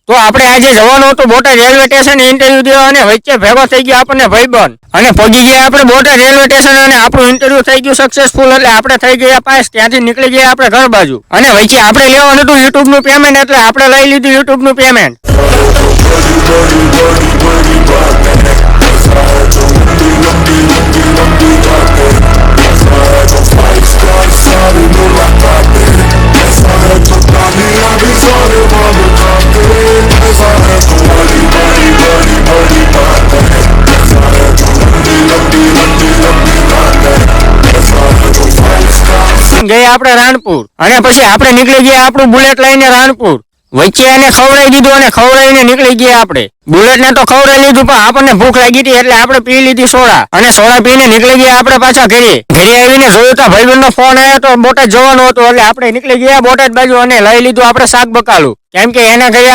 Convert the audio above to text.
તો આપણે આજે જવાનું હતું બોટાદ રેલવે સ્ટેશન ઇન્ટરવ્યુ દેવા અને વચ્ચે ભેગો થઈ ગયો આપણને ભાઈબંધ અને પહોંચી ગયા આપણે બોટાદ રેલવે સ્ટેશન અને આપણું ઇન્ટરવ્યુ થઈ ગયું સક્સેસફુલ એટલે આપણે થઈ ગયા પાસ ત્યાંથી નીકળી ગયા આપણે ઘર બાજુ અને વચ્ચે આપણે લેવાનું હતું યુટ્યુબ નું પેમેન્ટ એટલે આપણે લઈ લીધું યુટ્યુબ નું પેમેન્ટ ગયા આપણે રાણપુર અને પછી આપણે નીકળી ગયા આપણું બુલેટ લઈને રાણપુર વચ્ચે એને ખવડાવી દીધું અને ખવડાવીને નીકળી ગયા આપણે બુલેટ ને તો ખવડાવી લીધું પણ આપણને ભૂખ લાગી હતી એટલે આપણે પી લીધી સોડા અને સોડા પીને નીકળી ગયા આપણે પાછા ઘરે આવીને જોયું તો ભાઈબંધ નો ફોન આવ્યો તો બોટાદ જવાનું હતું એટલે આપણે નીકળી ગયા બોટાદ બાજુ અને લઈ લીધું આપણે શાક બકાલું કેમ કે એના ઘરે